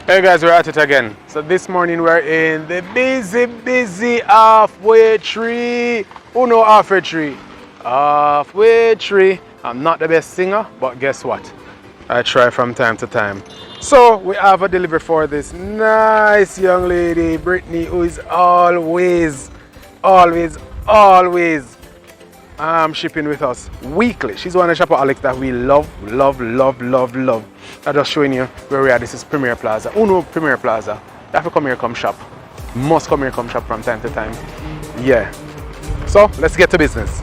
Hey guys, we're at it again. So this morning we're in the busy halfway tree. Who know halfway tree? Halfway tree. I'm not the best singer, but guess what? I try from time to time. So we have a delivery for this nice young lady, Brittany, who is always shipping with us weekly. She's one of the shopaholics that we love. I'm just showing you where we are. This is Premier Plaza. Who know Premier Plaza? You have to come here, come shop. Must come here, come shop from time to time. Yeah. So let's get to business.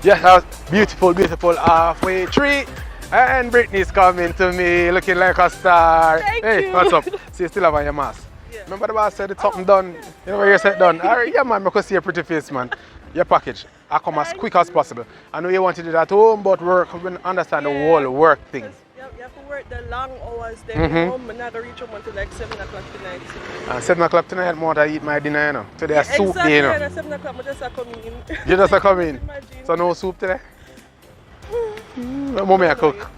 Yeah, beautiful halfway tree. And Brittany's coming to me looking like a star. Thank hey, you. What's up? See, you still have on your mask. Yeah. Remember the boss said it's something done? You know where you said done? Alright, yeah man, I can see your pretty face, man. Your package. I come as quick as possible. I know you want to do that at home, but work, we understand the whole work thing. You have to work the long hours then home and not reach home until like 7 o'clock tonight. And 7 o'clock tonight, I'm going to eat my dinner, you know. Today, soup exactly, day, you know. At 7 o'clock, I just come in. You just come in? Imagine. So no soup today? Mommy I cook.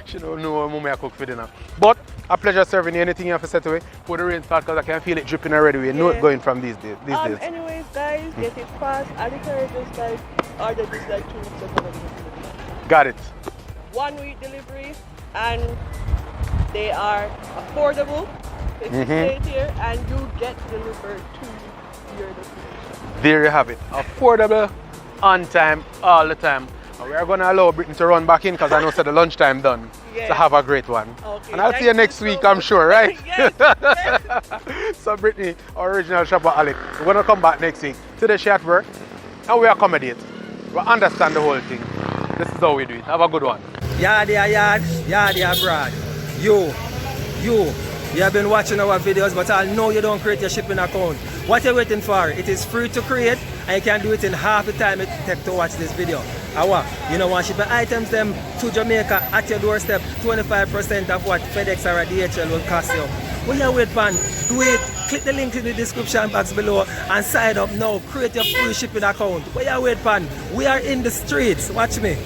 She don't know what mommy I cook for dinner. But a pleasure serving you. Anything you have to set away? Put the rain start because I can feel it dripping already. We know it going from these days. Anyways, guys, get it fast. I literally just like ordered this like 2 weeks ago. Got it. 1 week delivery, and they are affordable. It's right here, and you get delivered to your destination. There you have it. Affordable, on time, all the time. And we are going to allow Brittany to run back in because I know the lunchtime done. Yes. So have a great one. Okay, and I'll see you next week, I'm sure, right? Yes. So Brittany, our original shopaholic, we're going to come back next week. Today she at work, and we accommodate. We understand the whole thing. This is how we do it. Have a good one. Yard, abroad. You have been watching our videos, but I know you don't create your shipping account. What you're waiting for? It is free to create, and you can do it in half the time it takes to watch this video. You know, want shipping items them to Jamaica at your doorstep, 25% of what FedEx or DHL will cost you. What you wait for? Do it. Click the link in the description box below and sign up now. Create your free shipping account. What you wait for? We are in the streets. Watch me.